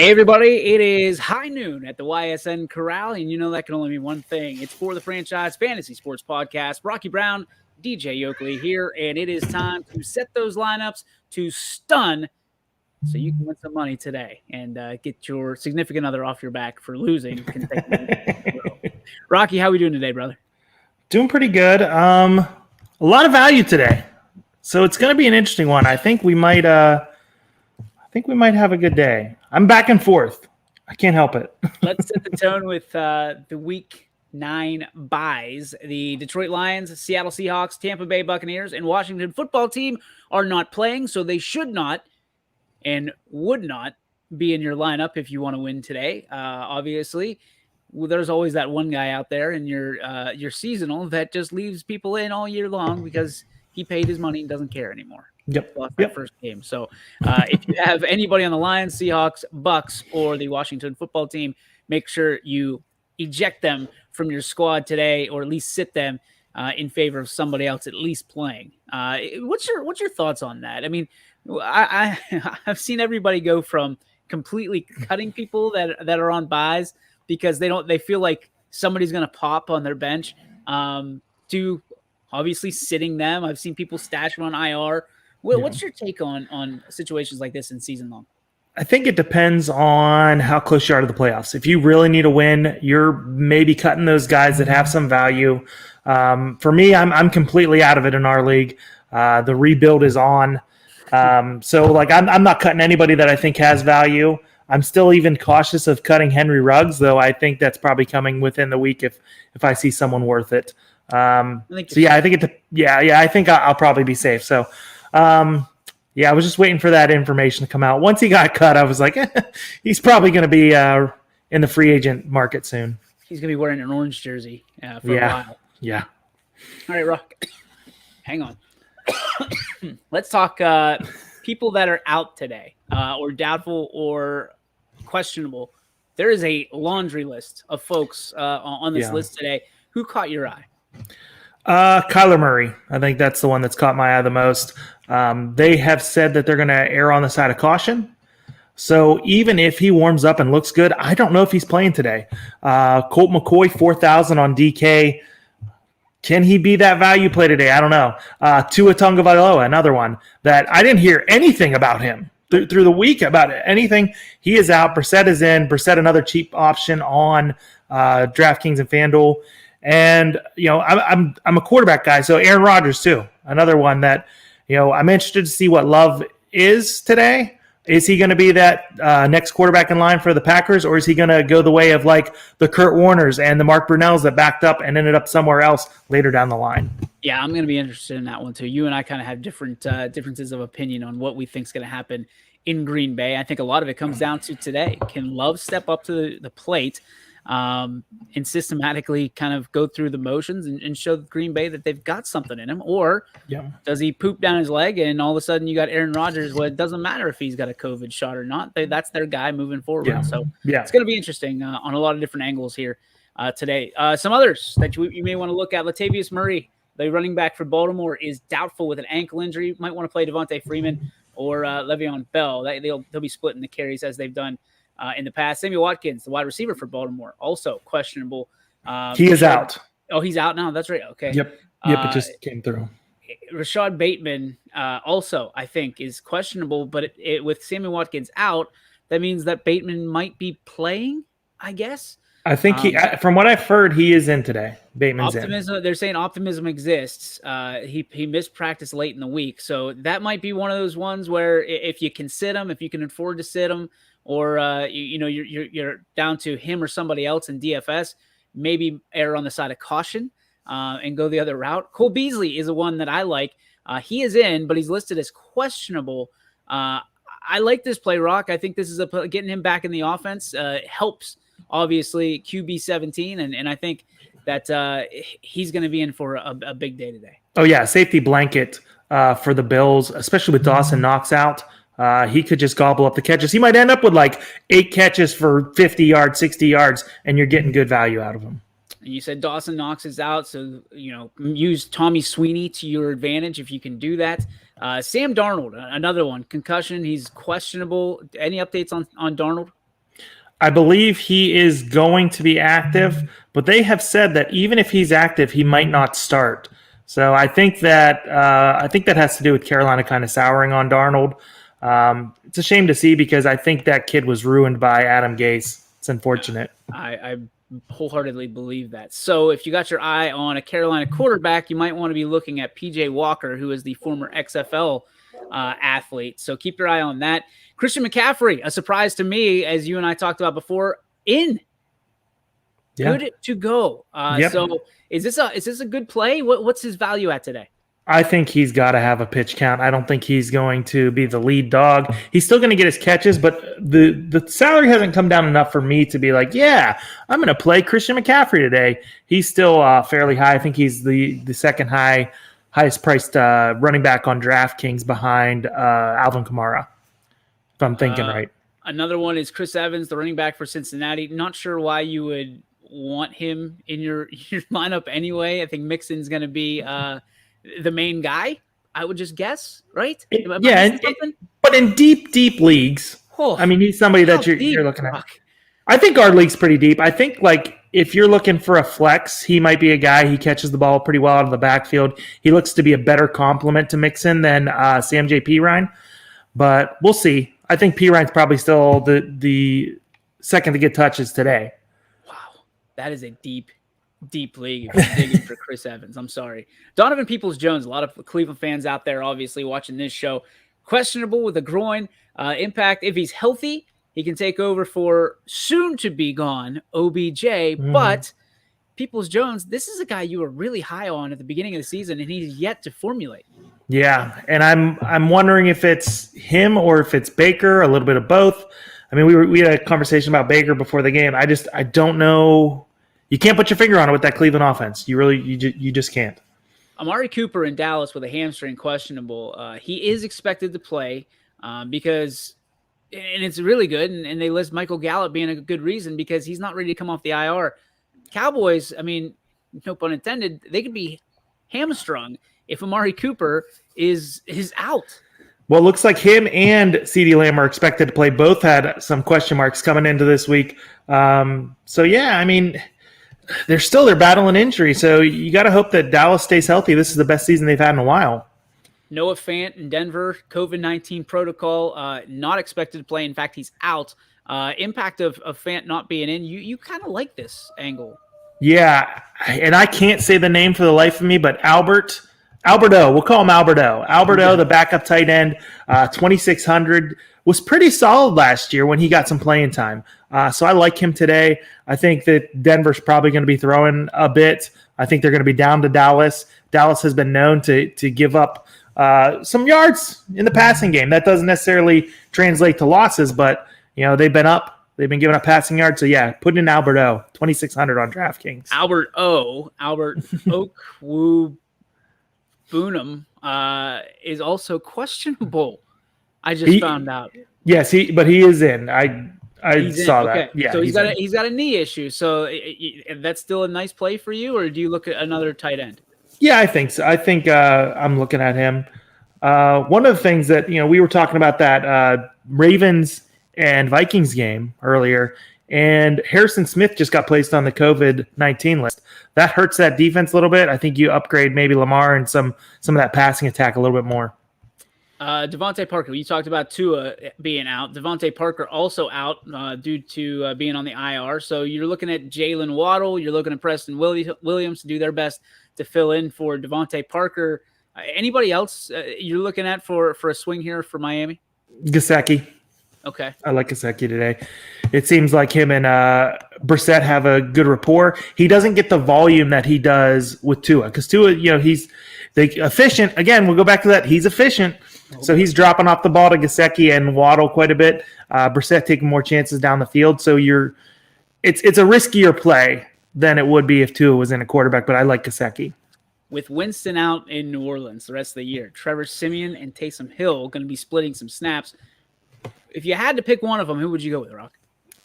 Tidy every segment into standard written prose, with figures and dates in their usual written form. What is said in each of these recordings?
Hey everybody, it is high noon at the YSN Corral, and you know that can only mean one thing. It's For the Franchise Fantasy Sports Podcast. Rocky Brown, DJ Oakley here, and it is time to set those lineups to stun so you can win some money today and get your significant other off your back for losing. Rocky, how are we doing today, brother? Doing pretty good. A lot of value today, so it's going to be an interesting one. I think we might have a good day. I'm back and forth. I can't help it. Let's set the tone with the Week 9 buys. The Detroit Lions, Seattle Seahawks, Tampa Bay Buccaneers, and Washington football team are not playing, so they should not and would not be in your lineup if you want to win today. Obviously, there's always that one guy out there in your seasonal that just leaves people in all year long because he paid his money and doesn't care anymore. Lost that first game. So if you have anybody on the Lions, Seahawks, Bucks, or the Washington football team, make sure you eject them from your squad today, or at least sit them in favor of somebody else at least playing. What's your thoughts on that? I mean, I've seen everybody go from completely cutting people that are on buys because they feel like somebody's going to pop on their bench, to obviously sitting them. I've seen people stash them on IR. What's your take on situations like this in season long? I think it depends on how close you are to the playoffs. If you really need a win, you're maybe cutting those guys that have some value. For me, I'm completely out of it in our league. The rebuild is on. So like I'm not cutting anybody that I think has value. I'm still even cautious of cutting Henry Ruggs, though I think that's probably coming within the week if I see someone worth it. I think I'll probably be safe. So, I was just waiting for that information to come out. Once he got cut, I was like, he's probably going to be in the free agent market soon. He's going to be wearing an orange jersey for a while. Yeah. All right, Rock. Hang on. Let's talk people that are out today or doubtful or questionable. There is a laundry list of folks on this list today. Who caught your eye? Kyler Murray. I think that's the one that's caught my eye the most. They have said that they're going to err on the side of caution. So even if he warms up and looks good, I don't know if he's playing today. Colt McCoy, 4,000 on DK. Can he be that value play today? I don't know. Tua Tagovailoa, another one that I didn't hear anything about him through the week about anything. He is out. Brissett is in. Brissett, another cheap option on DraftKings and FanDuel. And, I'm a quarterback guy, so Aaron Rodgers too, another one that, I'm interested to see what Love is today. Is he going to be that next quarterback in line for the Packers, or is he going to go the way of like the Kurt Warners and the Mark Brunells that backed up and ended up somewhere else later down the line? Yeah, I'm going to be interested in that one too. You and I kind of have different differences of opinion on what we think is going to happen in Green Bay. I think a lot of it comes down to today. Can Love step up to the plate and systematically kind of go through the motions and show Green Bay that they've got something in him? Or does he poop down his leg and all of a sudden you got Aaron Rodgers? Well, it doesn't matter if he's got a COVID shot or not. That's their guy moving forward. So it's going to be interesting on a lot of different angles here today. Some others that you may want to look at. Latavius Murray, the running back for Baltimore, is doubtful with an ankle injury. Might want to play Devontae Freeman or Le'Veon Bell. They'll be splitting the carries as they've done in the past. Samuel Watkins, the wide receiver for Baltimore, also questionable. He is out. Oh, he's out now? That's right. Okay. Yep, it just came through. Rashad Bateman also, I think, is questionable, but with Samuel Watkins out, that means that Bateman might be playing, I guess. I think from what I've heard, he is in today. Bateman's in. They're saying optimism exists. He missed practice late in the week, so that might be one of those ones where if you can sit him, if you can afford to sit him, or you're down to him or somebody else in DFS, maybe err on the side of caution and go the other route. Cole Beasley is the one that I like. He is in, but he's listed as questionable. I like this play, Rock. I think this is getting him back in the offense helps, obviously, QB 17, and I think that he's going to be in for a big day today. Oh, yeah, safety blanket for the Bills, especially with Dawson Knox out. He could just gobble up the catches. He might end up with like 8 catches for 50 yards, 60 yards, and you're getting good value out of him. And you said Dawson Knox is out, so use Tommy Sweeney to your advantage if you can do that. Sam Darnold, another one, concussion. He's questionable. Any updates on Darnold? I believe he is going to be active, but they have said that even if he's active, he might not start. So I think that has to do with Carolina kind of souring on Darnold. It's a shame to see because I think that kid was ruined by Adam Gase. It's unfortunate. I wholeheartedly believe that. So if you got your eye on a Carolina quarterback, you might want to be looking at PJ Walker, who is the former XFL athlete. So keep your eye on that. Christian McCaffrey, a surprise to me, as you and I talked about before, good to go. So is this a good play? What's his value at today? I think he's got to have a pitch count. I don't think he's going to be the lead dog. He's still going to get his catches, but the salary hasn't come down enough for me to be like, yeah, I'm going to play Christian McCaffrey today. He's still fairly high. I think he's the second highest priced running back on DraftKings behind Alvin Kamara, if I'm thinking right. Another one is Chris Evans, the running back for Cincinnati. Not sure why you would want him in your lineup anyway. I think Mixon's going to be the main guy, I would just guess, right? But in deep leagues, I mean, he's somebody that you're looking at. I think our league's pretty deep. I think, like, if you're looking for a flex, he might be a guy. He catches the ball pretty well out of the backfield. He looks to be a better complement to Mixon than Sam J. Pirine, but we'll see. I think Pirine's probably still the second to get touches today. Wow, that is a deep league if you're digging for Chris Evans. I'm sorry. Donovan Peoples-Jones, a lot of Cleveland fans out there obviously watching this show. Questionable with a groin. Impact, if he's healthy, he can take over for soon-to-be-gone OBJ. But Peoples-Jones, this is a guy you were really high on at the beginning of the season, and he's yet to formulate. Yeah, and I'm wondering if it's him or if it's Baker, a little bit of both. I mean, we had a conversation about Baker before the game. I don't know. You can't put your finger on it with that Cleveland offense. You just can't. Amari Cooper in Dallas with a hamstring questionable. He is expected to play because, and it's really good, and they list Michael Gallup being a good reason because he's not ready to come off the IR. Cowboys, I mean, no pun intended, they could be hamstrung if Amari Cooper is out. Well, it looks like him and CeeDee Lamb are expected to play. Both had some question marks coming into this week. So, yeah, I mean, they're battling injury, so you got to hope that Dallas stays healthy. This is the best season they've had in a while. Noah Fant in Denver, COVID-19 protocol, not expected to play. In fact, he's out. Impact of Fant not being in. You kind of like this angle. Yeah, and I can't say the name for the life of me, but Alberto, we'll call him Alberto. Alberto, the backup tight end, 2,600, was pretty solid last year when he got some playing time. So I like him today. I think that Denver's probably going to be throwing a bit. I think they're going to be down to Dallas. Dallas has been known to give up some yards in the passing game. That doesn't necessarily translate to losses, but they've been up. They've been giving up passing yards. So, yeah, putting in Alberto, 2,600 on DraftKings. Albert Okwuegbunam is also questionable. I just found out. Yes, but he is in. I saw that. Okay. Yeah, so he's got a knee issue. So that's still a nice play for you, or do you look at another tight end? Yeah, I think so. I think I'm looking at him. One of the things that we were talking about that Ravens and Vikings game earlier, and Harrison Smith just got placed on the COVID-19 list. That hurts that defense a little bit. I think you upgrade maybe Lamar and some of that passing attack a little bit more. Devontae Parker, you talked about Tua being out. Devontae Parker also out due to being on the IR. So you're looking at Jalen Waddle. You're looking at Preston Williams to do their best to fill in for Devontae Parker. Anybody else you're looking at for a swing here for Miami? Gesicki. Okay. I like Gesicki today. It seems like him and Brissett have a good rapport. He doesn't get the volume that he does with Tua because Tua, he's efficient. Again, we'll go back to that. He's efficient. So he's dropping off the ball to Gesicki and Waddle quite a bit. Brissett taking more chances down the field. So it's a riskier play than it would be if Tua was in a quarterback, but I like Gesicki. With Winston out in New Orleans the rest of the year, Trevor Siemian and Taysom Hill going to be splitting some snaps. If you had to pick one of them, who would you go with, Rock?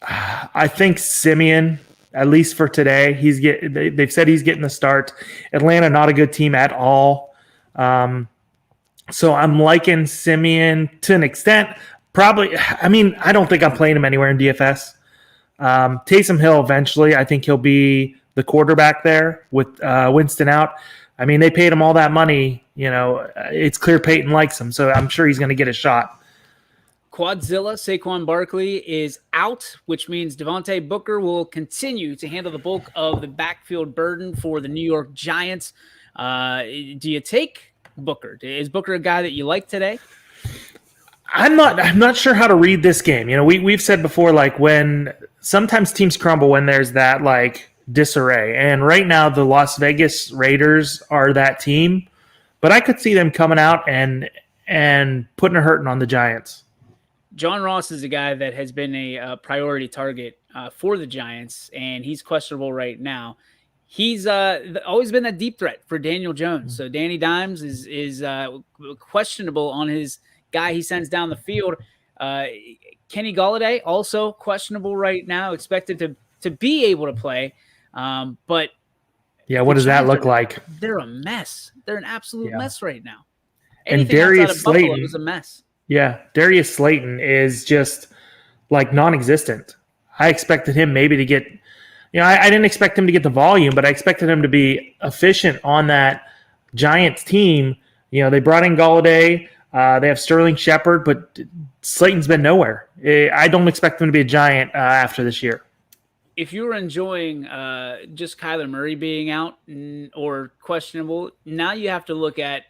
I think Siemian, at least for today. They've said he's getting the start. Atlanta, not a good team at all. So I'm liking Siemian to an extent. Probably, I don't think I'm playing him anywhere in DFS. Taysom Hill eventually, I think he'll be the quarterback there with Winston out. I mean, they paid him all that money. It's clear Peyton likes him, so I'm sure he's going to get a shot. Quadzilla, Saquon Barkley is out, which means Devontae Booker will continue to handle the bulk of the backfield burden for the New York Giants. Do you take Booker? Is Booker a guy that you like today? I'm not sure how to read this game. We've said before, like, when sometimes teams crumble when there's that like disarray. And right now the Las Vegas Raiders are that team, but I could see them coming out and putting a hurting on the Giants. John Ross is a guy that has been a priority target for the Giants, and he's questionable right now. He's always been that deep threat for Daniel Jones. So Danny Dimes is questionable on his guy he sends down the field. Kenny Golladay also questionable right now, expected to be able to play. But yeah, what does that look like? They're a mess. They're an absolute mess right now. And Darius Slayton is a mess. Yeah, Darius Slayton is just like non-existent. I expected him maybe to get, I didn't expect him to get the volume, but I expected him to be efficient on that Giants team. They brought in Golladay. They have Sterling Shepard, but Slayton's been nowhere. I don't expect him to be a Giant after this year. If you were enjoying just Kyler Murray being out or questionable, now you have to look at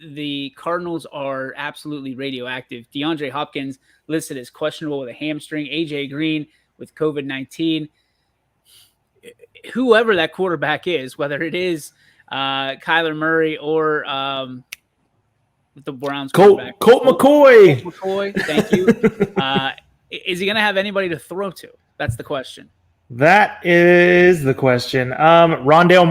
the Cardinals are absolutely radioactive. DeAndre Hopkins listed as questionable with a hamstring. AJ Green with COVID-19. Whoever that quarterback is, whether it is Kyler Murray or the Browns quarterback. Colt McCoy. Colt McCoy, thank you. Is he going to have anybody to throw to? That's the question. That is the question. Rondale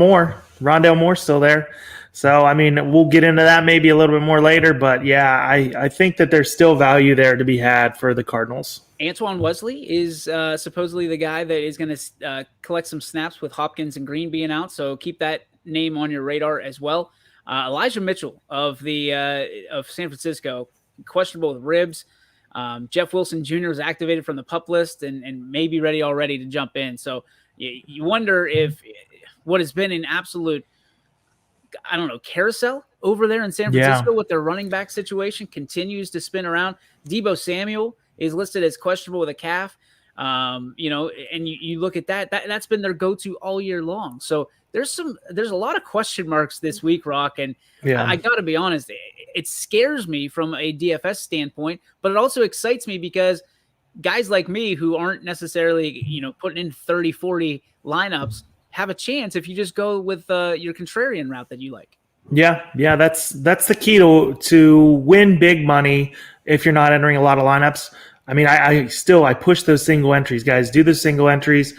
Moore's still there. So, I mean, we'll get into that maybe a little bit more later. But, yeah, I think that there's still value there to be had for the Cardinals. Antoine Wesley is supposedly the guy that is going to collect some snaps with Hopkins and Green being out. So keep that name on your radar as well. Elijah Mitchell of San Francisco, questionable with ribs. Jeff Wilson Jr. was activated from the PUP list and may be ready already to jump in. So you wonder if what has been an absolute, carousel over there in San Francisco with their running back situation continues to spin around. Deebo Samuel is listed as questionable with a calf. And you look at that's been their go-to all year long. So there's a lot of question marks this week, Rock. And I got to be honest, it scares me from a DFS standpoint, but it also excites me because guys like me who aren't necessarily, putting in 30, 40 lineups have a chance if you just go with your contrarian route that you like. Yeah, that's the key to win big money if you're not entering a lot of lineups. I mean, I push those single entries, guys. Do the single entries.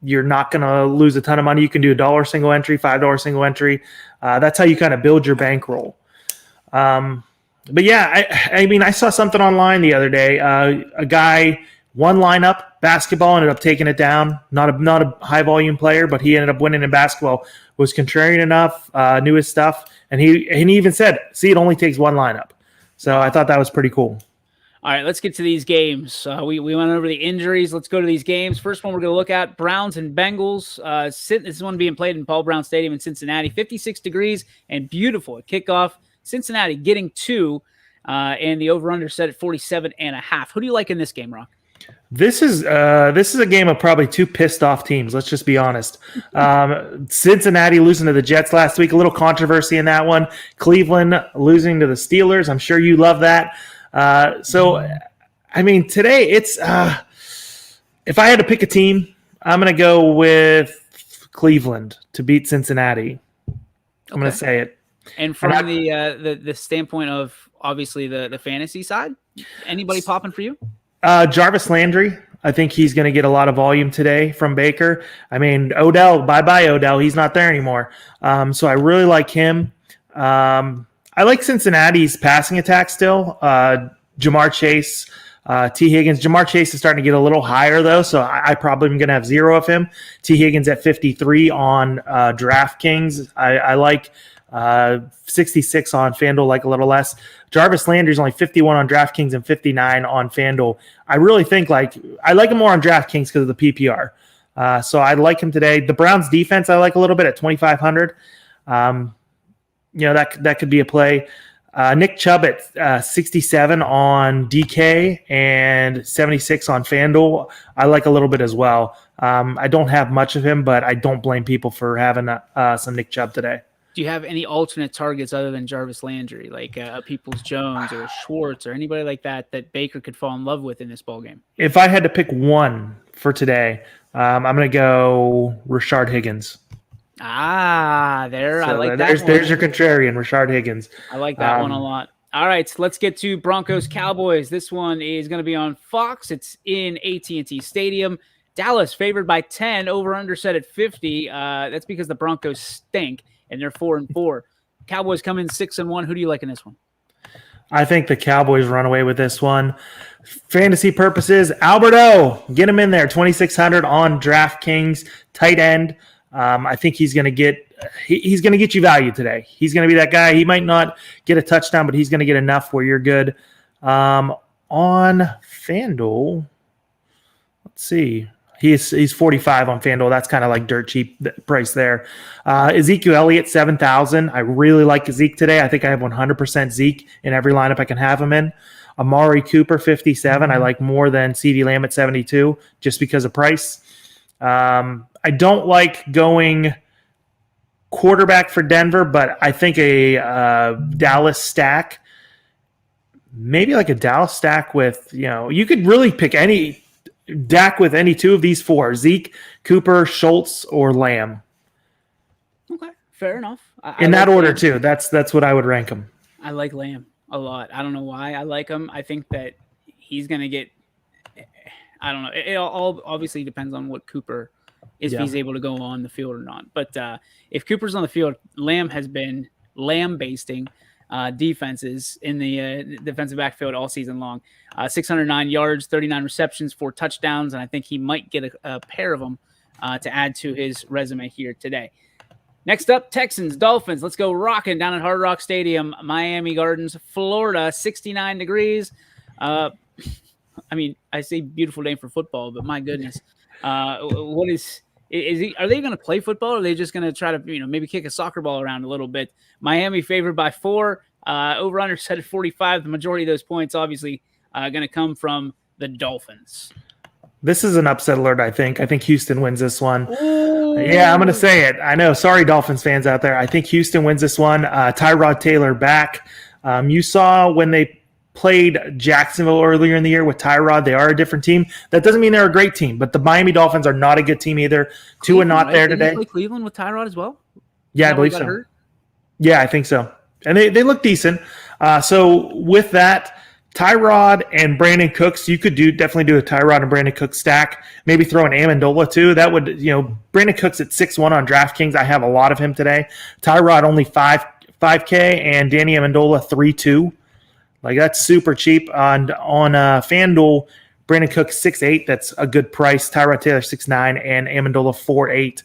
You're not going to lose a ton of money. You can do $1 single entry, $5 single entry. That's how you kind of build your bankroll. But yeah, I mean, I saw something online the other day. A guy, one lineup, basketball, ended up taking it down. Not a high volume player, but he ended up winning in basketball. Was contrarian enough, knew his stuff, and he even said, "See, it only takes one lineup." So I thought that was pretty cool. All right, let's get to these games. We went over the injuries. Let's go to these games. First one we're going to look at, Browns and Bengals. This is one being played in Paul Brown Stadium in Cincinnati. 56 degrees and beautiful at kickoff. Cincinnati getting 2, and the over-under set at 47.5. Who do you like in this game, Rock? This is a game of probably two pissed off teams. Let's just be honest. Cincinnati losing to the Jets last week, a little controversy in that one. Cleveland losing to the Steelers. I'm sure you love that. So, I mean, today it's if I had to pick a team, I'm going to go with Cleveland to beat Cincinnati. I'm going to say it. And from the standpoint of obviously the fantasy side, anybody popping for you? Jarvis Landry. I think he's going to get a lot of volume today from Baker. I mean, Odell, bye-bye Odell. He's not there anymore. So I really like him. I like Cincinnati's passing attack still. Jamar Chase, T. Higgins. Jamar Chase is starting to get a little higher, though, so I probably am going to have 0 of him. T. Higgins at 53 on DraftKings. I like 66 on FanDuel, like a little less. Jarvis Landry is only 51 on DraftKings and 59 on FanDuel. I really think I like him more on DraftKings because of the PPR. So I like him today. The Browns defense I like a little bit at 2,500. That could be a play. Nick Chubb at 67 on DK and 76 on FanDuel. I like a little bit as well. I don't have much of him, but I don't blame people for having some Nick Chubb today. Do you have any alternate targets other than Jarvis Landry, like a Peoples-Jones or a Schwartz or anybody like that Baker could fall in love with in this ballgame? If I had to pick one for today, I'm going to go Rashard Higgins. I like that. There's your contrarian, Rashard Higgins. I like that one a lot. All right, let's get to Broncos Cowboys. This one is going to be on Fox. It's in AT&T Stadium. Dallas favored by 10, over under set at 50. That's because the Broncos stink and they're 4-4. Cowboys come in 6-1. Who do you like in this one? I think the Cowboys run away with this one. Fantasy purposes, Alberto, get him in there. 2,600 on DraftKings, tight end. I think he's going to get you value today. He's going to be that guy. He might not get a touchdown, but he's going to get enough where you're good. On FanDuel, let's see. He's 45 on FanDuel. That's kind of like dirt cheap price there. Ezekiel Elliott, 7,000. I really like Zeke today. I think I have 100% Zeke in every lineup I can have him in. Amari Cooper, 57. I like more than CeeDee Lamb at 72 just because of price. I don't like going quarterback for Denver, but I think a Dallas stack, maybe like a Dallas stack with, you could really pick any Dak with any two of these four: Zeke, Cooper, Schultz, or Lamb. Okay, fair enough. In that order too. That's what I would rank them. I like Lamb a lot. I don't know why I like him. I think that he's going to get. I don't know. It all obviously depends on what Cooper is, if he's able to go on the field or not. But if Cooper's on the field, Lamb has been lambasting defenses in the defensive backfield all season long. 609 yards, 39 receptions, 4 touchdowns, and I think he might get a pair of them to add to his resume here today. Next up, Texans, Dolphins. Let's go rocking down at Hard Rock Stadium, Miami Gardens, Florida, 69 degrees. I say beautiful day for football, but my goodness. What is he? Are they going to play football, or are they just going to try to, maybe kick a soccer ball around a little bit? Miami favored by 4, over under set at 45. The majority of those points obviously going to come from the Dolphins. This is an upset alert, I think. I think Houston wins this one. Ooh. Yeah, I'm going to say it. I know. Sorry, Dolphins fans out there. I think Houston wins this one. Tyrod Taylor back. You saw when they played Jacksonville earlier in the year with Tyrod. They are a different team. That doesn't mean they're a great team, but the Miami Dolphins are not a good team either. Tua not there today. Did he play Cleveland with Tyrod as well? Yeah, I believe so. Hurt? Yeah, I think so. And they look decent. So with that, Tyrod and Brandon Cooks, you could definitely do a Tyrod and Brandon Cooks stack. Maybe throw an Amendola too. That would, Brandon Cooks at 6-1 on DraftKings. I have a lot of him today. Tyrod only 5K and Danny Amendola 3-2. Like, that's super cheap. On FanDuel, Brandon Cooks 6'8". That's a good price. Tyrod Taylor 6'9", and Amendola 4'8".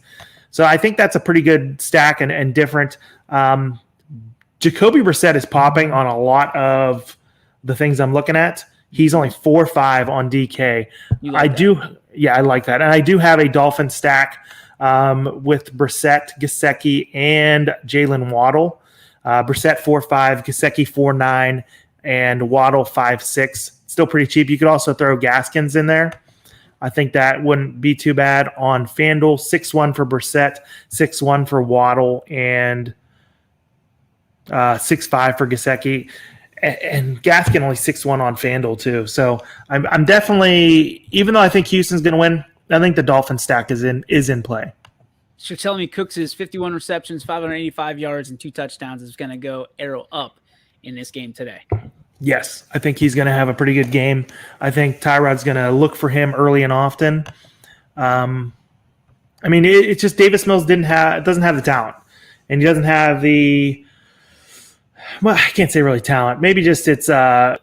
So I think that's a pretty good stack and different. Jacoby Brissett is popping on a lot of the things I'm looking at. He's only 4-5 on DK. I like that. And I do have a Dolphin stack with Brissett, Gesicki, and Jalen Waddle. Brissett 4-5, Gesicki 4-9, and Waddle 5-6. Still pretty cheap. You could also throw Gaskins in there. I think that wouldn't be too bad. On FanDuel, 6-1 for Brissett, 6-1 for Waddle, and 6-5 for Gesicki. And Gaskin only 6-1 on FanDuel too. So I'm definitely, even though I think Houston's going to win, I think the Dolphin stack is in play. So you're telling me Cooks is 51 receptions, 585 yards, and 2 touchdowns is going to go arrow up in this game today? Yes, I think he's going to have a pretty good game. I think Tyrod's going to look for him early and often. It's just Davis Mills doesn't have the talent, and he doesn't have the. Well, I can't say really talent. Maybe just he's a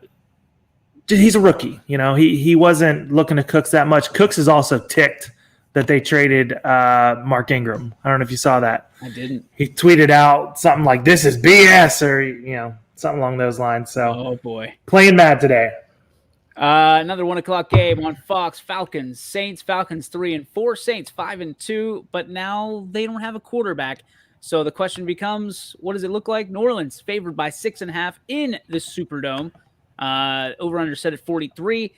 rookie. He wasn't looking to Cooks that much. Cooks is also ticked that they traded Mark Ingram. I don't know if you saw that. I didn't. He tweeted out something like, "This is BS," or something along those lines. So, oh boy, playing bad today. Another 1:00 game on Fox. Falcons, Saints. Falcons 3-4. Saints 5-2. But now they don't have a quarterback. So the question becomes, what does it look like? New Orleans favored by 6.5 in the Superdome. Over under set at 43.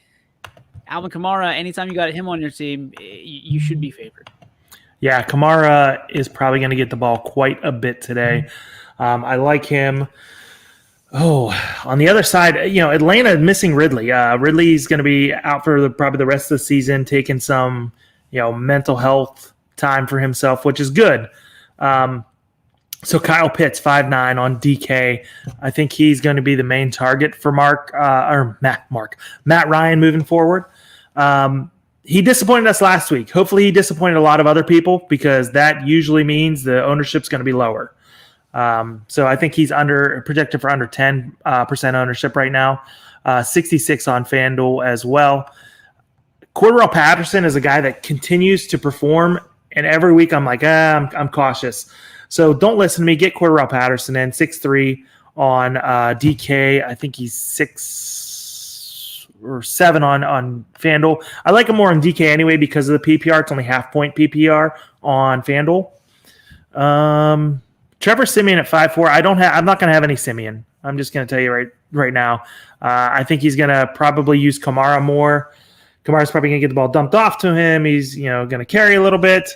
Alvin Kamara. Anytime you got him on your team, you should be favored. Yeah, Kamara is probably going to get the ball quite a bit today. I like him. Oh, on the other side, Atlanta missing Ridley. Ridley's going to be out for probably the rest of the season, taking some, mental health time for himself, which is good. So Kyle Pitts, 5'9" on DK. I think he's going to be the main target for Matt Ryan moving forward. He disappointed us last week. Hopefully he disappointed a lot of other people because that usually means the ownership's going to be lower. So I think he's projected for under 10% ownership right now. 66 on FanDuel as well. Cordarrelle Patterson is a guy that continues to perform, and every week I'm like, I'm cautious. So don't listen to me. Get Cordarrelle Patterson in 6'3" on DK. I think he's 6 or 7 on FanDuel. I like him more on DK anyway because of the PPR. It's only half-point PPR on FanDuel. Trevor Siemian at 5'4". I'm not going to have any Siemian. I'm just going to tell you right now. I think he's going to probably use Kamara more. Kamara's probably going to get the ball dumped off to him. He's going to carry a little bit.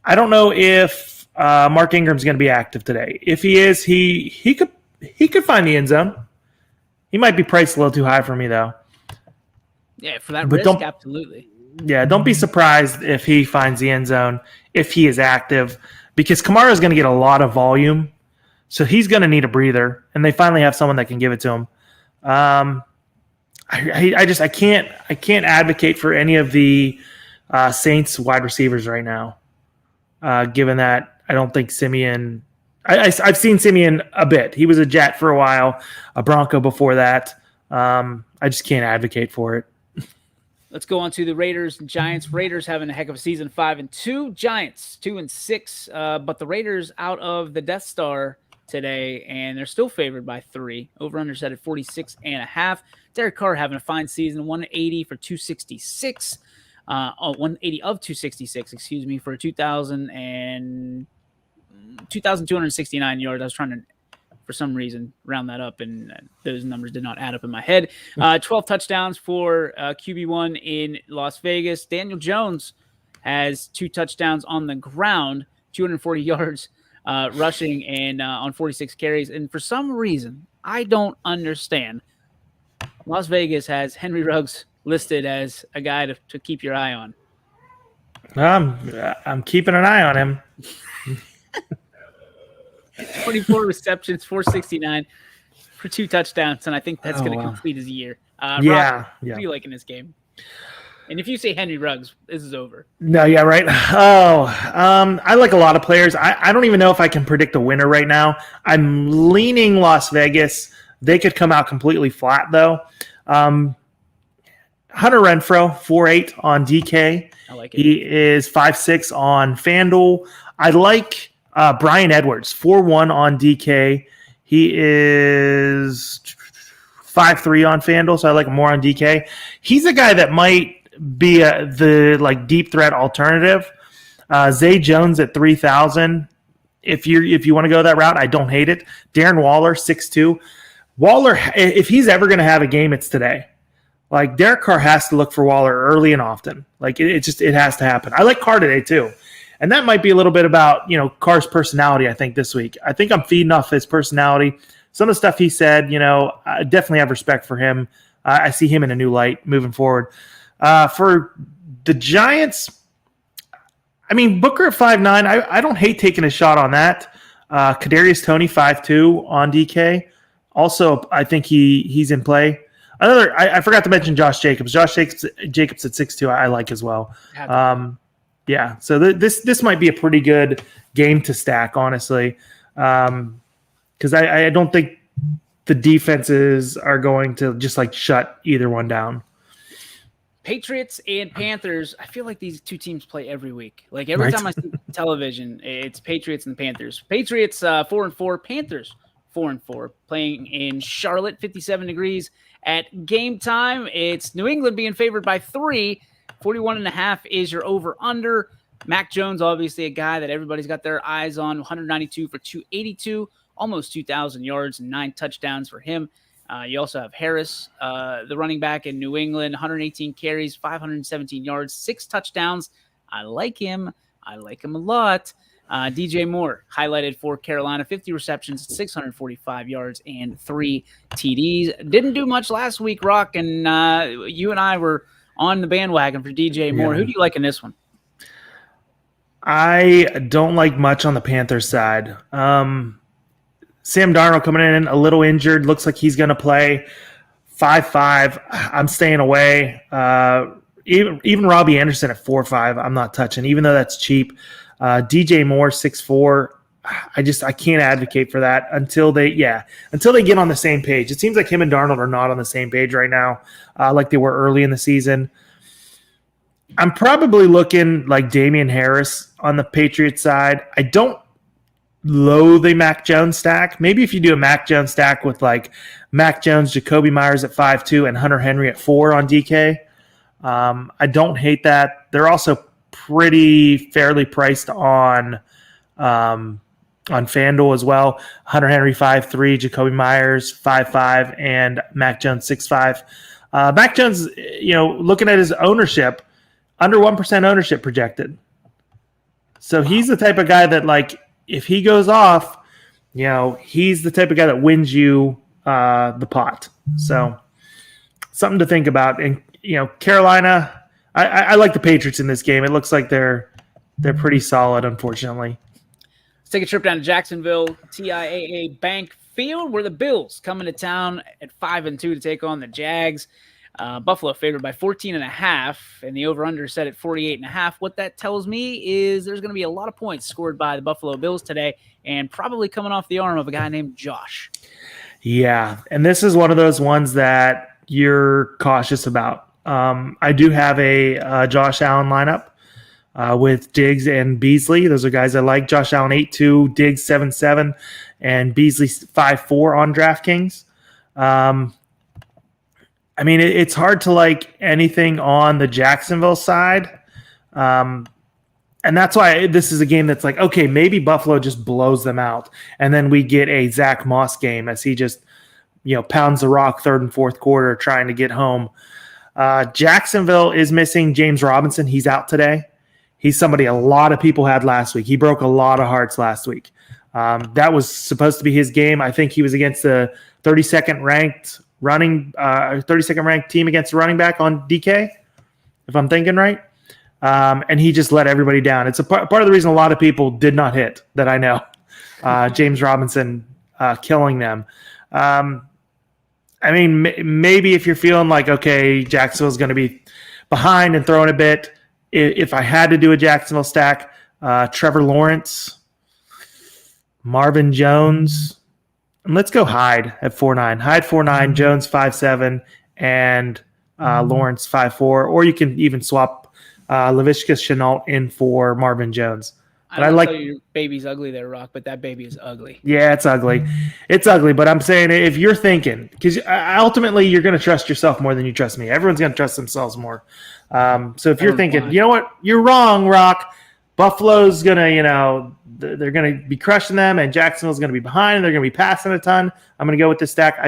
I don't know if Mark Ingram's going to be active today. If he is, he could find the end zone. He might be priced a little too high for me though. Yeah, for that risk, absolutely. Yeah, don't be surprised if he finds the end zone if he is active, because Kamara is going to get a lot of volume, so he's going to need a breather, and they finally have someone that can give it to him. I can't advocate for any of the Saints wide receivers right now, given that I don't think Siemian. I've seen Siemian a bit. He was a Jet for a while, a Bronco before that. I just can't advocate for it. Let's go on to the Raiders and Giants. Raiders having a heck of a season, 5-2. Giants 2-6. But the Raiders out of the Death Star today, and they're still favored by 3. Over under set at 46.5. Derek Carr having a fine season, 180 for 266. 180 of 266, excuse me, for 2,269 yards. I was trying to, for some reason, round that up, and those numbers did not add up in my head. 12 touchdowns for QB1 in Las Vegas. Daniel Jones has 2 touchdowns on the ground, 240 yards rushing, and on 46 carries. And for some reason, I don't understand, Las Vegas has Henry Ruggs listed as a guy to keep your eye on. I'm keeping an eye on him. 24 receptions, 469 for 2 touchdowns, and I think that's going to complete his year. Rob, what do you like in this game? And if you say Henry Ruggs, this is over. No, yeah, right. I like a lot of players. I don't even know if I can predict a winner right now. I'm leaning Las Vegas. They could come out completely flat, though. Hunter Renfrow, 4.8 on DK. I like it. He is 5.6 on FanDuel. I like Brian Edwards, 4.1 on DK. He is 5.3 on FanDuel, so I like him more on DK. He's a guy that might be the deep threat alternative. Zay Jones at 3,000. If you want to go that route, I don't hate it. Darren Waller, 6.2. Waller, if he's ever going to have a game, it's today. Derek Carr has to look for Waller early and often. It has to happen. I like Carr today too. And that might be a little bit about, Carr's personality, I think, this week. I think I'm feeding off his personality. Some of the stuff he said, I definitely have respect for him. I see him in a new light moving forward. For the Giants, Booker at 5'9", I don't hate taking a shot on that. Kadarius Toney, 5'2", on DK. Also, I think he's in play. I forgot to mention Josh Jacobs. Josh Jacobs at 6'2", I like as well. Yeah, so this might be a pretty good game to stack, honestly, because I don't think the defenses are going to just shut either one down. Patriots and Panthers. I feel like these two teams play every week. Like every time I see television, it's Patriots and the Panthers. Patriots 4-4, Panthers 4-4, playing in Charlotte, 57 degrees at game time. It's New England being favored by 3. 41.5 is your over/under. Mac Jones, obviously a guy that everybody's got their eyes on. 192 for 282, almost 2,000 yards and 9 touchdowns for him. You also have Harris, the running back in New England, 118 carries, 517 yards, 6 touchdowns. I like him. I like him a lot. DJ Moore, highlighted for Carolina, 50 receptions, 645 yards, and 3 TDs. Didn't do much last week, Rock, and you and I were on the bandwagon for DJ Moore. Who do you like in this one? I don't like much on the Panthers side. Sam Darnold coming in a little injured. Looks like he's going to play 5-5. I'm staying away. Even Robbie Anderson at 4-5, I'm not touching, even though that's cheap. DJ Moore 6'4". I can't advocate for that until they get on the same page. It seems like him and Darnold are not on the same page right now, like they were early in the season. I'm probably looking like Damian Harris on the Patriots side. I don't loathe a Mac Jones stack. Maybe if you do a Mac Jones stack with like Mac Jones, Jacoby Myers at 5-2, and Hunter Henry at 4 on DK, I don't hate that. They're also pretty fairly priced on FanDuel as well. Hunter Henry 5-3, Jacoby Myers 5-5, and Mac Jones 6-5. Mac Jones, looking at his ownership, under 1% ownership projected. So he's the type of guy that, like, if he goes off, he's the type of guy that wins you the pot. So something to think about. And, Carolina, I like the Patriots in this game. It looks like they're pretty solid, unfortunately. Let's take a trip down to Jacksonville, TIAA Bank Field, where the Bills coming to town at 5-2 to take on the Jags. Buffalo favored by 14.5, and the over-under set at 48.5. What that tells me is there's going to be a lot of points scored by the Buffalo Bills today, and probably coming off the arm of a guy named Josh. Yeah, and this is one of those ones that you're cautious about. I do have a Josh Allen lineup with Diggs and Beasley. Those are guys I like. Josh Allen 8-2, Diggs 7-7, and Beasley 5-4 on DraftKings. It's hard to like anything on the Jacksonville side. And that's why this is a game that's like, okay, maybe Buffalo just blows them out. And then we get a Zach Moss game as he just, pounds the rock third and fourth quarter trying to get home. Jacksonville is missing James Robinson. He's out today. He's somebody a lot of people had last week. He broke a lot of hearts last week. That was supposed to be his game. I think he was against the 32nd ranked 32nd ranked team against the running back on DK, if I'm thinking right. And he just let everybody down. It's a part of the reason a lot of people did not hit that I know. James Robinson killing them. Maybe if you're feeling like, okay, Jacksonville's going to be behind and throwing a bit, if I had to do a Jacksonville stack, Trevor Lawrence, Marvin Jones, and let's go Hyde at 4-9. Hyde 4-9, Jones 5-7, and Lawrence 5-4. Or you can even swap Laviska Shenault in for Marvin Jones. But I like your baby's ugly there, Rock, but that baby is ugly. Yeah, it's ugly. It's ugly, but I'm saying if you're thinking, because ultimately you're going to trust yourself more than you trust me. Everyone's going to trust themselves more. So if you're thinking, you know what, you're wrong, Rock. Buffalo's going to, they're going to be crushing them, and Jacksonville's going to be behind, and they're going to be passing a ton. I'm going to go with this stack.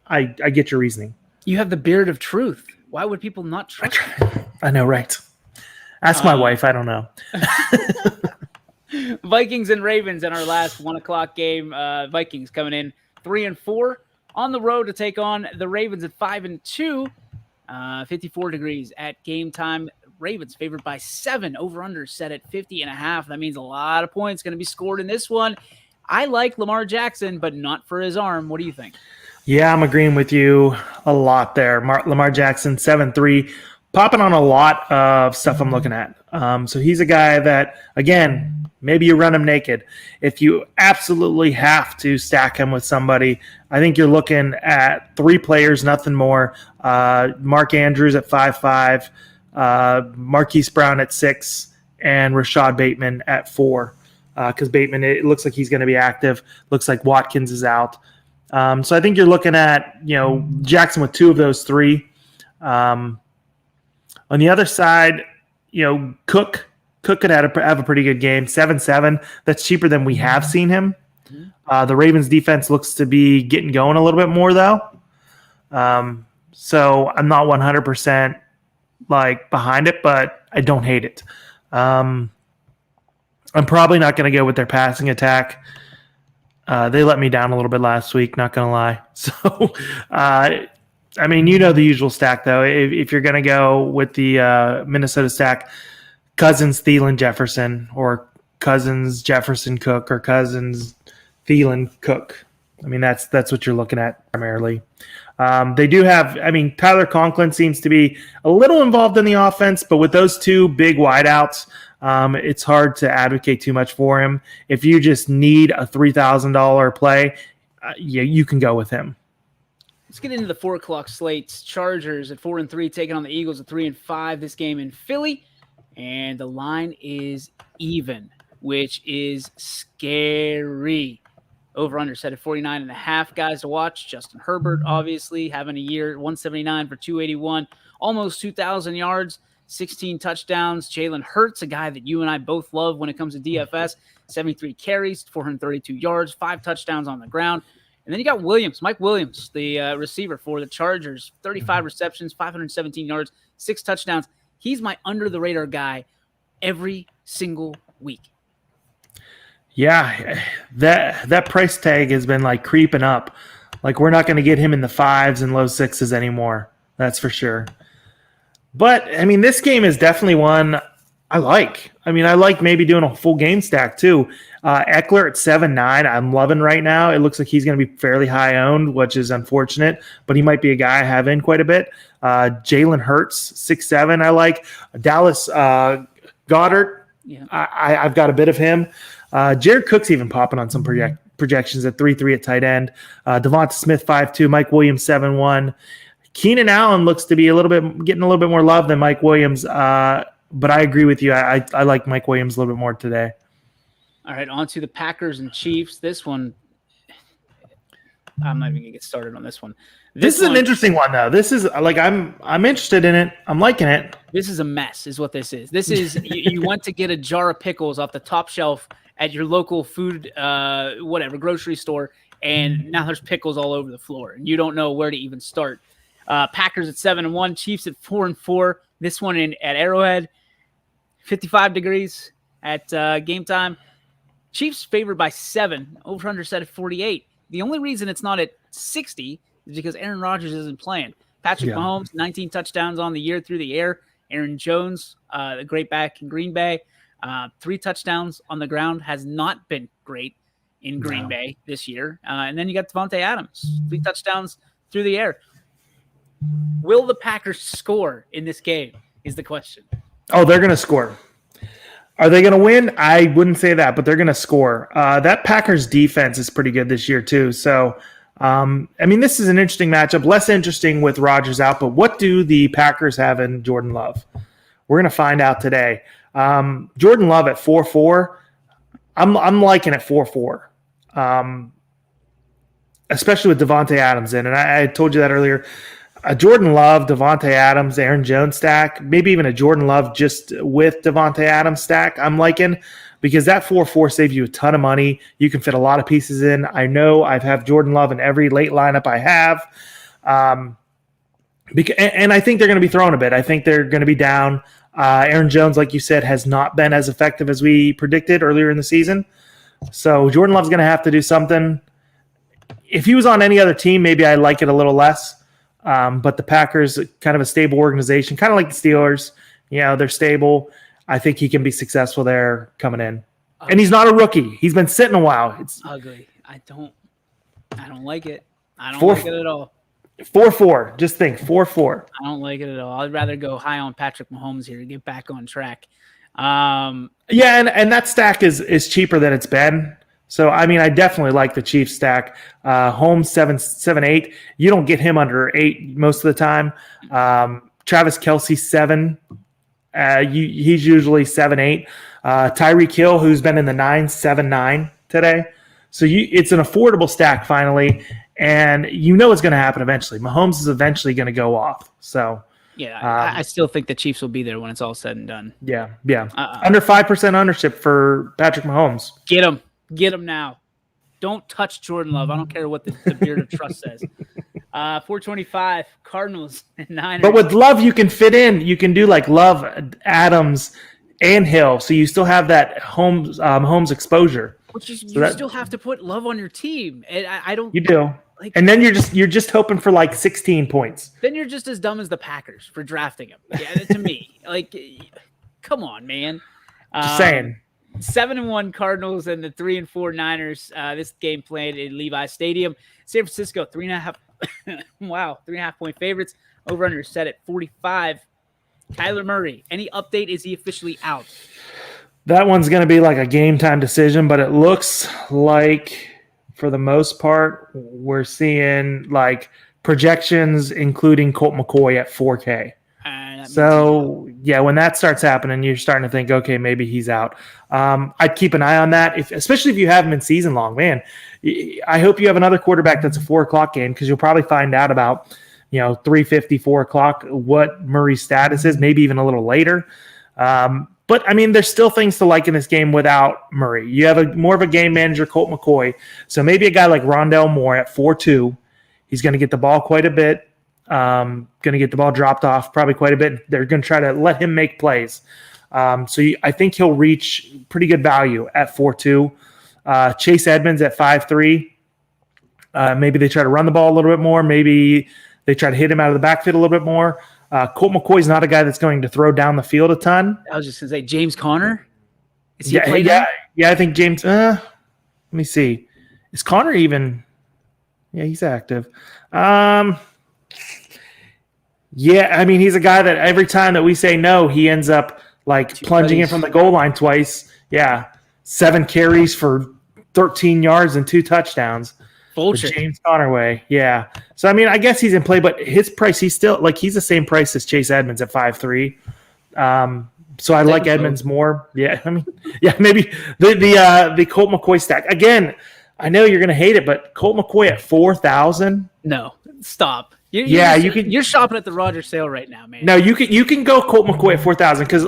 I get your reasoning. You have the beard of truth. Why would people not trust you? I know, right? Ask my wife. I don't know. Vikings and Ravens in our last 1 o'clock game. Vikings coming in 3-4 on the road to take on the Ravens at 5-2. 54 degrees at game time. Ravens favored by 7. Over-under set at 50.5. That means a lot of points going to be scored in this one. I like Lamar Jackson, but not for his arm. What do you think? Yeah, I'm agreeing with you a lot there. Lamar Jackson, 7-3, popping on a lot of stuff I'm looking at. So he's a guy that, again, maybe you run him naked. If you absolutely have to stack him with somebody, I think you're looking at 3 players, nothing more. Mark Andrews at 5'5", Marquise Brown at 6, and Rashad Bateman at 4. Because Bateman, it looks like he's going to be active. Looks like Watkins is out. So I think you're looking at, Jackson with 2 of those 3. On the other side, Cook could have a pretty good game. 7-7. That's cheaper than we have seen him. The Ravens defense looks to be getting going a little bit more, though. So I'm not 100% behind it, but I don't hate it. I'm probably not going to go with their passing attack. They let me down a little bit last week, not going to lie. So, the usual stack, though. If you're going to go with the Minnesota stack, Cousins, Thielen, Jefferson, or Cousins, Jefferson, Cook, or Cousins, Thielen, Cook. That's what you're looking at primarily. They do have, Tyler Conklin seems to be a little involved in the offense, but with those 2 big wideouts, it's hard to advocate too much for him. If you just need a $3,000 play, you can go with him. Let's get into the 4 o'clock slates. Chargers at 4-3 taking on the Eagles at 3-5. This game in Philly, and the line is even, which is scary. Over-under set at 49.5. Guys to watch: Justin Herbert, obviously having a year, 179 for 281, almost 2,000 yards. 16 touchdowns. Jalen Hurts, a guy that you and I both love when it comes to DFS, 73 carries, 432 yards, 5 touchdowns on the ground. And then you got Mike Williams, the receiver for the Chargers, 35 receptions, 517 yards, 6 touchdowns. He's my under-the-radar guy every single week. Yeah, that price tag has been creeping up. We're not going to get him in the 5s and low 6s anymore. That's for sure. But, this game is definitely one I like. I like maybe doing a full game stack, too. Eckler at 7-9, I'm loving right now. It looks like he's going to be fairly high owned, which is unfortunate, but he might be a guy I have in quite a bit. Jalen Hurts, 6-7, I like. Dallas Goddard, yeah. I've got a bit of him. Jared Cook's even popping on some projections at 3-3 at tight end. Devonta Smith, 5-2. Mike Williams, 7-1. Keenan Allen looks to be getting a little bit more love than Mike Williams, but I agree with you. I like Mike Williams a little bit more today. All right, on to the Packers and Chiefs. This one, I'm not even going to get started on this one. This is an interesting one, though. This is I'm interested in it. I'm liking it. This is a mess, is what this is. This is you went to get a jar of pickles off the top shelf at your local food, grocery store, and now there's pickles all over the floor, and you don't know where to even start. Packers at 7-1, Chiefs at 4-4. This one at Arrowhead, 55 degrees at game time. Chiefs favored by 7. Over-under set at 48. The only reason it's not at 60 is because Aaron Rodgers isn't playing. Patrick Mahomes, 19 touchdowns on the year through the air. Aaron Jones, the great back in Green Bay, 3 touchdowns on the ground, has not been great in Green Bay this year. And then you got Devontae Adams, 3 touchdowns through the air. Will the Packers score in this game is the question. Oh, they're going to score. Are they going to win? I wouldn't say that, but they're going to score. That Packers defense is pretty good this year too. So, this is an interesting matchup. Less interesting with Rodgers out, but what do the Packers have in Jordan Love? We're going to find out today. Jordan Love at 4-4. I'm liking it 4-4, especially with Devontae Adams in. And I told you that earlier. A Jordan Love, Devontae Adams, Aaron Jones stack, maybe even a Jordan Love just with Devontae Adams stack, I'm liking, because that 4-4 saves you a ton of money. You can fit a lot of pieces in. I know I've had Jordan Love in every late lineup I have. And I think they're going to be throwing a bit. I think they're going to be down. Aaron Jones, like you said, has not been as effective as we predicted earlier in the season. So Jordan Love's going to have to do something. If he was on any other team, maybe I'd like it a little less. But the Packers, kind of a stable organization, kind of like the Steelers. They're stable. I think he can be successful there coming in. And he's not a rookie. He's been sitting a while. It's ugly. I don't like it. I don't like it at all. 4-4. Just think 4-4. I don't like it at all. I'd rather go high on Patrick Mahomes here to get back on track. Yeah, and that stack is cheaper than it's been. So I mean, I definitely like the Chiefs stack. Holmes 7-8. You don't get him under 8 most of the time. Travis Kelce 7. He's usually 7-8. Tyreek Hill, who's been in the 7-9 today. So it's an affordable stack finally, and you know what's going to happen eventually. Mahomes is eventually going to go off. So yeah, I still think the Chiefs will be there when it's all said and done. Yeah. Under 5% ownership for Patrick Mahomes. Get him now. Don't touch Jordan Love. I don't care what the Beard of Trust says. 425 Cardinals and Niners. But with Love, you can fit in. You can do like Love, Adams, and Hill, so you still have that Holmes exposure. Which is you still have to put Love on your team. And I don't. You do. Like, and then you're just hoping for like 16 points. Then you're just as dumb as the Packers for drafting him. Yeah, to me, like, come on, man. Just saying. 7-1 Cardinals and the 3-4 Niners. This game played in Levi Stadium. San Francisco 3.5. Wow, 3.5 point favorites. Over under set at 45. Kyler Murray. Any update? Is he officially out? That one's going to be like a game time decision, but it looks like for the most part we're seeing like projections including Colt McCoy at 4K. So yeah, when that starts happening, you're starting to think, okay, maybe he's out. I'd keep an eye on that, especially if you have him in season long. Man, I hope you have another quarterback that's a 4:00 game because you'll probably find out about 3:50, 4:00 what Murray's status is, maybe even a little later. But I mean, there's still things to like in this game without Murray. You have more of a game manager, Colt McCoy. So maybe a guy like Rondale Moore at 4-2. He's going to get the ball quite a bit. Going to get the ball dropped off probably quite a bit. They're going to try to let him make plays. I think he'll reach pretty good value at 4-2. Chase Edmonds at 5-3. Maybe they try to run the ball a little bit more. Maybe they try to hit him out of the backfield a little bit more. Colt McCoy's not a guy that's going to throw down the field a ton. I was just going to say, James Conner? Is he yeah, I think James. Let me see. Is Conner even? Yeah, he's active. Yeah, I mean, he's a guy that every time that we say no, he ends up like plunging in from the goal line twice. Yeah, 7 carries for 13 yards and 2 touchdowns. Vulture. James Conner way. Yeah. So, I mean, I guess he's in play, but his price, he's still like he's the same price as Chase Edmonds at 5-3. So I like Edmonds more. Yeah, I mean, yeah, maybe the Colt McCoy stack again. I know you're going to hate it, but Colt McCoy at 4,000. No, stop. You're shopping at the Rogers sale right now, man. No, you can go Colt McCoy at 4,000 because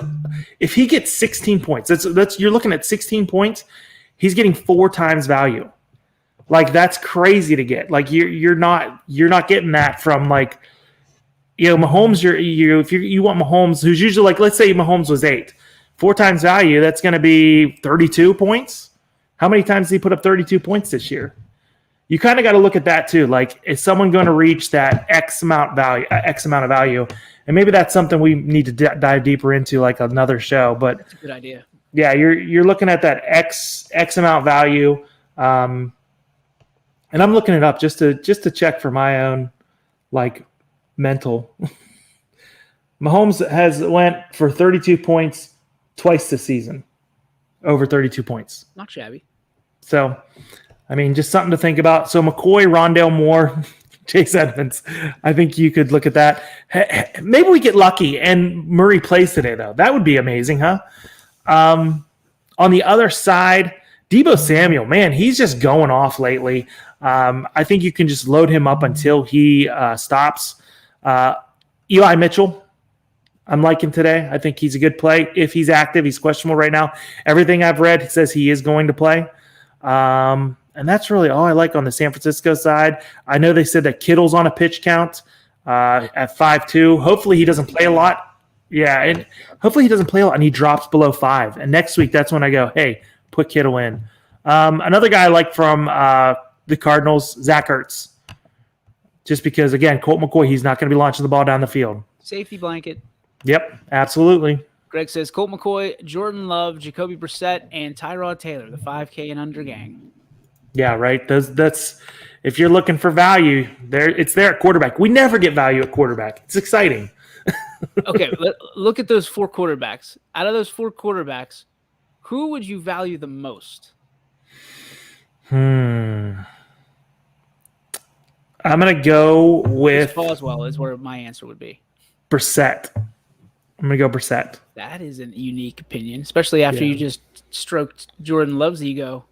if he gets 16 points, that's you're looking at 16 points. He's getting 4 times value. Like that's crazy to get. Like you're not getting that from like Mahomes. If you want Mahomes, who's usually like let's say Mahomes was 8, 4 times value. That's going to be 32 points. How many times did he put up 32 points this year? You kind of got to look at that too. Like, is someone going to reach that X amount of value? And maybe that's something we need to dive deeper into, like another show. But that's a good idea. Yeah, you're looking at that X amount value, and I'm looking it up just to check for my own like mental. Mahomes has went for 32 points twice this season, over 32 points. Not shabby. So. I mean, just something to think about. So McCoy, Rondale Moore, Chase Edmonds. I think you could look at that. Maybe we get lucky and Murray plays today, though. That would be amazing, huh? On the other side, Deebo Samuel, man, he's just going off lately. I think you can just load him up until he stops. Eli Mitchell, I'm liking today. I think he's a good play. If he's active, he's questionable right now. Everything I've read says he is going to play. And that's really all I like on the San Francisco side. I know they said that Kittle's on a pitch count at 5-2. Hopefully he doesn't play a lot. Yeah, and hopefully he doesn't play a lot and he drops below 5. And next week, that's when I go, hey, put Kittle in. Another guy I like from the Cardinals, Zach Ertz. Just because, again, Colt McCoy, he's not going to be launching the ball down the field. Safety blanket. Yep, absolutely. Greg says Colt McCoy, Jordan Love, Jacoby Brissett, and Tyrod Taylor, the 5K and under gang. Yeah, right. That's if you're looking for value, it's there at quarterback. We never get value at quarterback. It's exciting. Okay, look at those 4 quarterbacks. Out of those 4 quarterbacks, who would you value the most? I'm going to go with Boswell is where my answer would be. Brissett. I'm going to go Brissett. That is a unique opinion, especially after you just stroked Jordan Love's ego.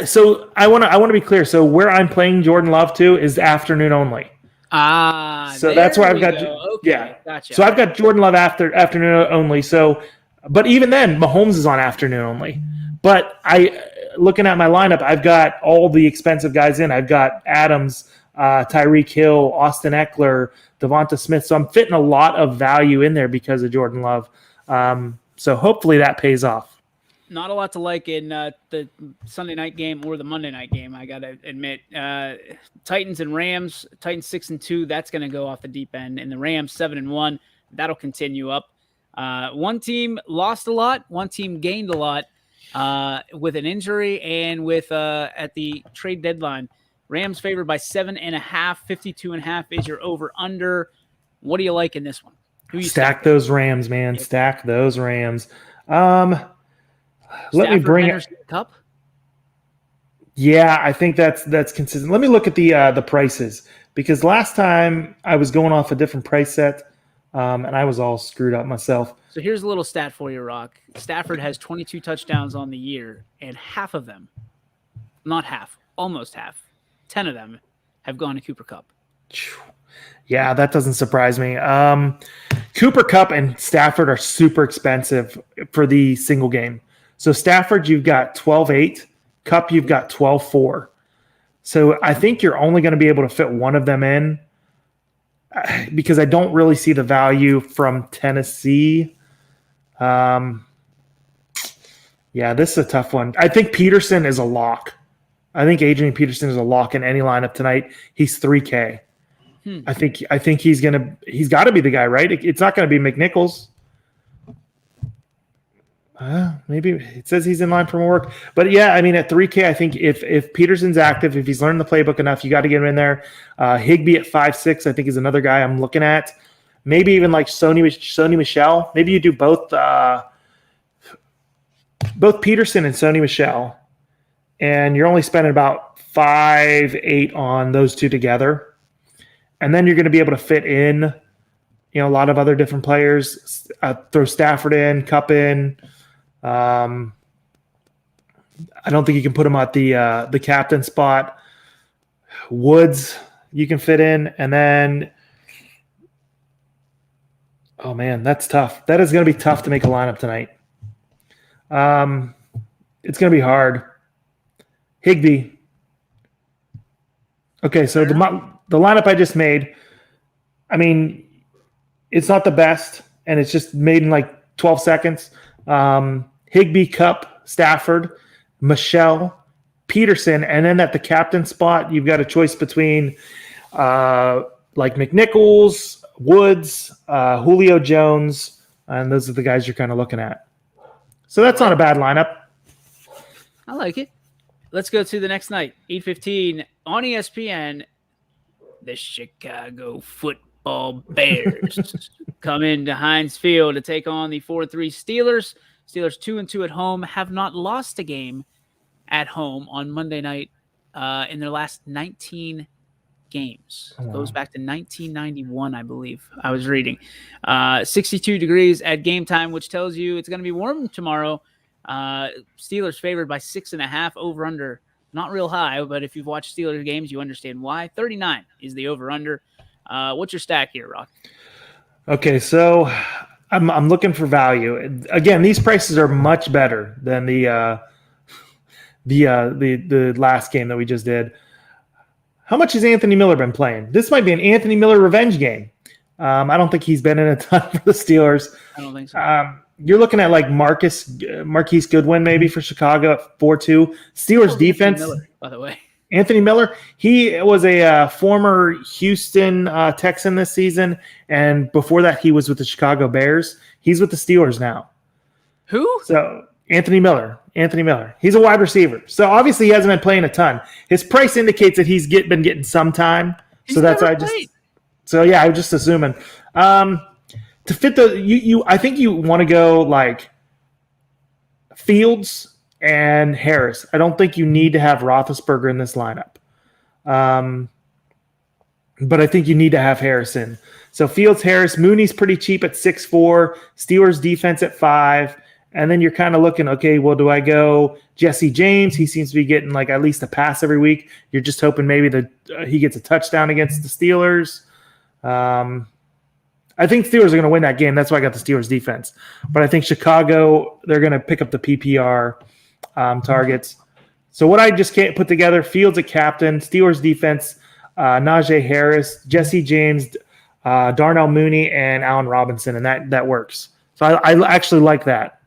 So I want to be clear. So where I'm playing Jordan Love to is afternoon only. So that's where I've got. Okay, gotcha. So I've got Jordan Love afternoon only. So, but even then, Mahomes is on afternoon only. But looking at my lineup, I've got all the expensive guys in. I've got Adams, Tyreek Hill, Austin Eckler, Devonta Smith. So I'm fitting a lot of value in there because of Jordan Love. So hopefully that pays off. Not a lot to like in the Sunday night game or the Monday night game, I got to admit. Titans and Rams, Titans 6-2, that's going to go off the deep end. And the Rams 7-1, that'll continue up. One team lost a lot, one team gained a lot with an injury and with at the trade deadline. Rams favored by 7.5, 52.5 is your over-under. What do you like in this one? Stack those Rams, man. Yep. Stack those Rams. Let me bring it. Cup? Yeah, I think that's consistent. Let me look at the prices because last time I was going off a different price set, and I was all screwed up myself. So here's a little stat for you, Rock. Stafford has 22 touchdowns on the year, and half of them, not half, almost half, 10 of them have gone to Cooper Kupp. Yeah, that doesn't surprise me. Cooper Kupp and Stafford are super expensive for the single game. So Stafford, you've got 12.8. Kupp, you've got 12.4. So I think you're only going to be able to fit one of them in because I don't really see the value from Tennessee. Yeah, this is a tough one. I think Peterson is a lock. I think Adrian Peterson is a lock in any lineup tonight. He's $3K. I think he's got to be the guy, right? It's not going to be McNichols. Maybe it says he's in line for more work, but yeah, I mean at $3K, I think if Peterson's active, if he's learned the playbook enough, you got to get him in there. Higbee at 5.6, I think is another guy I'm looking at. Maybe even like Sony Michel. Maybe you do both Peterson and Sony Michel, and you're only spending about 5.8 on those two together, and then you're going to be able to fit in, a lot of other different players. Throw Stafford in, Kupp in. I don't think you can put him at the captain spot. Woods you can fit in, and then oh man, that's tough. That is going to be tough to make a lineup tonight. It's going to be hard. Higbee. Okay, so the lineup I just made, I mean, it's not the best, and it's just made in like 12 seconds. Higbee, Kupp, Stafford, Michel, Peterson, and then at the captain spot, you've got a choice between like McNichols, Woods, Julio Jones, and those are the guys you're kind of looking at. So that's not a bad lineup. I like it. Let's go to the next night, 8:15 on ESPN. The Chicago Football Bears come into Heinz Field to take on the 4-3 Steelers. Steelers 2-2 at home, have not lost a game at home on Monday night in their last 19 games. Oh, wow. Goes back to 1991, I believe. I was reading. 62 degrees at game time, which tells you it's going to be warm tomorrow. Steelers favored by 6.5, over under. Not real high, but if you've watched Steelers games, you understand why. 39 is the over under. What's your stack here, Rock? Okay, so I'm looking for value. Again, these prices are much better than the last game that we just did. How much has Anthony Miller been playing? This might be an Anthony Miller revenge game. I don't think he's been in a ton for the Steelers. I don't think so. You're looking at like Marquise Goodwin maybe for Chicago at 4-2. Steelers defense. Anthony Miller, by the way. Anthony Miller, he was a former Houston Texan this season, and before that he was with the Chicago Bears. He's with the Steelers now. Who? So Anthony Miller. He's a wide receiver. So obviously he hasn't been playing a ton. His price indicates that he's been getting some time. So that's why I was just assuming. To fit I think you want to go like Fields and Harris. I don't think you need to have Roethlisberger in this lineup. But I think you need to have Harrison. So Fields, Harris, Mooney's pretty cheap at 6'4", Steelers defense at 5, and then you're kind of looking, okay, well, do I go Jesse James? He seems to be getting like at least a pass every week. You're just hoping maybe that he gets a touchdown against the Steelers. I think Steelers are going to win that game. That's why I got the Steelers defense. But I think Chicago, they're going to pick up the PPR targets. So what I just can't put together, Fields at captain, Steelers defense, Najee Harris, Jesse James, Darnell Mooney, and Allen Robinson, and that works. So I actually like that.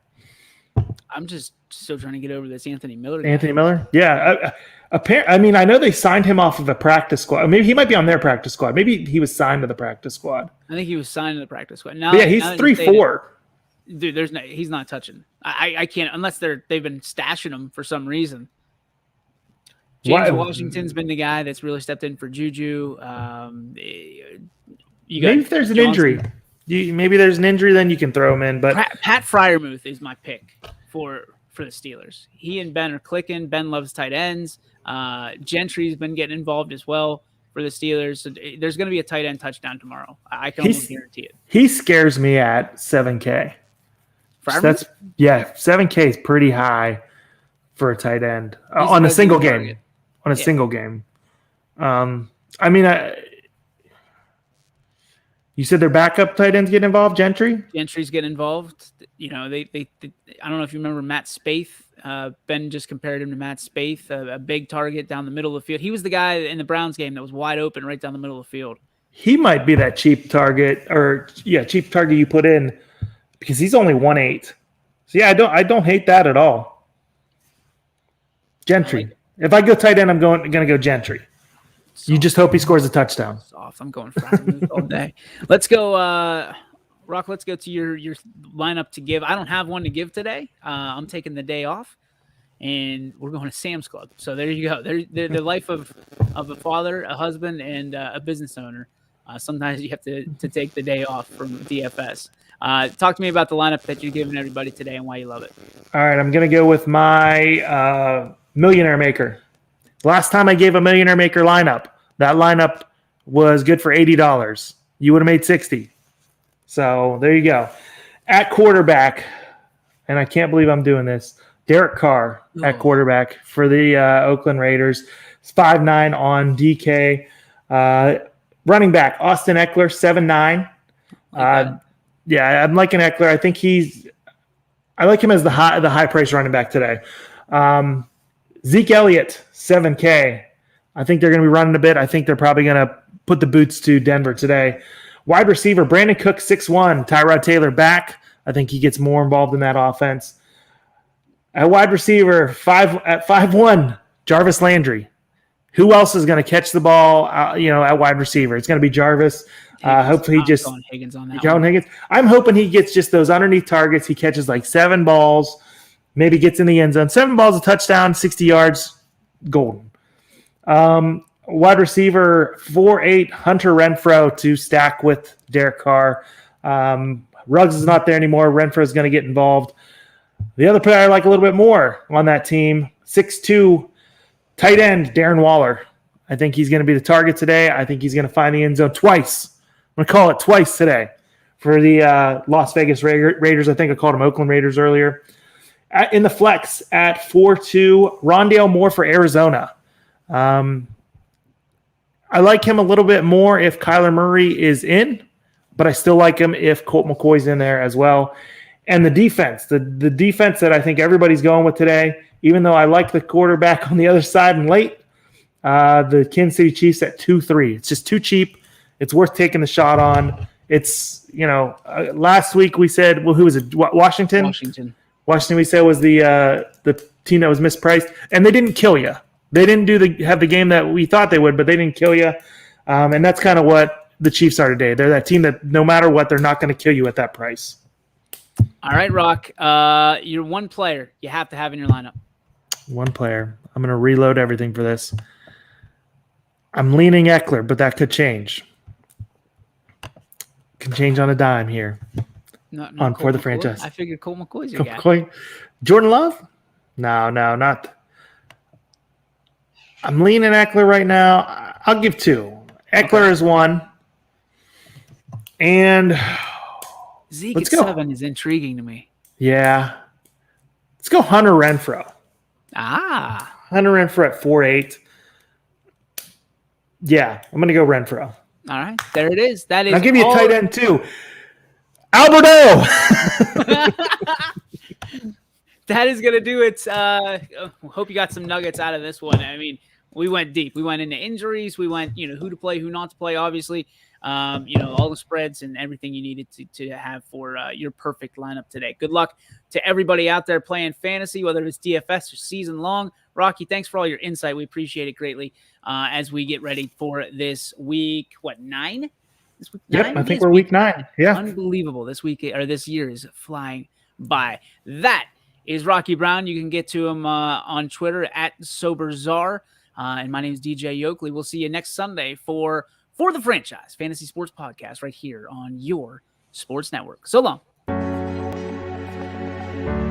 I'm just still trying to get over this Anthony Miller guy. Anthony Miller? Yeah. I mean, I know they signed him off of a practice squad. Maybe he might be on their practice squad. Maybe he was signed to the practice squad. I think he was signed to the practice squad. He's 3'4". Dude, he's not touching. I can't unless they've been stashing him for some reason. James Washington's been the guy that's really stepped in for Juju. Maybe if there's an injury. Maybe there's an injury, then you can throw him in. But Pat Freiermuth is my pick for the Steelers. He and Ben are clicking. Ben loves tight ends. Gentry's been getting involved as well for the Steelers. So there's going to be a tight end touchdown tomorrow. I can almost guarantee it. He scares me at $7K. So 7K is pretty high for a tight end on a single game. Single game. I mean, you said their backup tight ends get involved, Gentry? Gentry's getting involved. You know, they I don't know if you remember Matt Spaeth. Ben just compared him to Matt Spaeth, a big target down the middle of the field. He was the guy in the Browns game that was wide open right down the middle of the field. He might be that cheap target cheap target you put in because he's only 1.8. So yeah, I don't hate that at all. Gentry. If I go tight end, I'm going to go Gentry. You just hope he scores a touchdown. Soft. I'm going Freiermuth all day. Let's go, Rock. Let's go to your lineup to give. I don't have one to give today. I'm taking the day off, and we're going to Sam's Club. So there you go. The life of a father, a husband, and a business owner. Sometimes you have to take the day off from DFS. Talk to me about the lineup that you're giving everybody today and why you love it. All right, I'm going to go with my Millionaire Maker. Last time I gave a Millionaire Maker lineup, that lineup was good for $80. You would have made $60. So there you go. At quarterback, and I can't believe I'm doing this, Derek Carr at quarterback for the Oakland Raiders. It's 5'9" on DK. Running back, Austin Eckler, 7'9". I'm liking Eckler. I like him as the high price running back today. Zeke Elliott, 7K. I think they're going to be running a bit. I think they're probably going to put the boots to Denver today. Wide receiver, Brandon Cook, 6'1". Tyrod Taylor back. I think he gets more involved in that offense. At wide receiver, at 5'1", Jarvis Landry. Who else is going to catch the ball, at wide receiver? It's going to be Jarvis. Hopefully he just – Higgins on that Higgins. I'm hoping he gets just those underneath targets. He catches like 7 balls. Maybe gets in the end zone. 7 balls, a touchdown, 60 yards, golden. Wide receiver, 4'8", Hunter Renfrow to stack with Derek Carr. Ruggs is not there anymore. Renfrow is going to get involved. The other player I like a little bit more on that team, 6'2", tight end, Darren Waller. I think he's going to be the target today. I think he's going to find the end zone twice. I'm going to call it twice today for the Las Vegas Raiders. I think I called them Oakland Raiders earlier. In the flex at 4'2", Rondale Moore for Arizona. I like him a little bit more if Kyler Murray is in, but I still like him if Colt McCoy's in there as well. And the defense, the defense that I think everybody's going with today, even though I like the quarterback on the other side and late, the Kansas City Chiefs at 2-3. It's just too cheap. It's worth taking the shot on. It's, last week we said, well, who was it? Washington, we said was the team that was mispriced, and they didn't kill you. They didn't have the game that we thought they would, but they didn't kill you. And that's kind of what the Chiefs are today. They're that team that no matter what, they're not going to kill you at that price. All right, Rock. You're one player you have to have in your lineup. One player. I'm going to reload everything for this. I'm leaning Eckler, but that could change. Can change on a dime here. Not on Colt for the McCoy. franchise. I figured Colt McCoy's your Colt guy. McCoy. Jordan Love? No, not. I'm leaning Eckler right now. I'll give two. Eckler is one. And Zeke let's at go. 7 is intriguing to me. Yeah. Let's go Hunter Renfrow. Hunter Renfrow at 4.8. Yeah, I'm going to go Renfrow. All right. There it is. That is. And I'll give you a tight end too. Alberto! That is going to do it. Hope you got some nuggets out of this one. I mean, we went deep. We went into injuries. We went, who to play, who not to play, obviously. All the spreads and everything you needed to have for your perfect lineup today. Good luck to everybody out there playing fantasy, whether it's DFS or season long. Rocky, thanks for all your insight. We appreciate it greatly as we get ready for this week. 9? This week 9? Yep, I think we're week 9. Yeah. Unbelievable. This year is flying by. That is Rocky Brown. You can get to him on Twitter at SoberZar. And my name is DJ Yoakley. We'll see you next Sunday for the Franchise Fantasy Sports Podcast right here on your sports network. So long.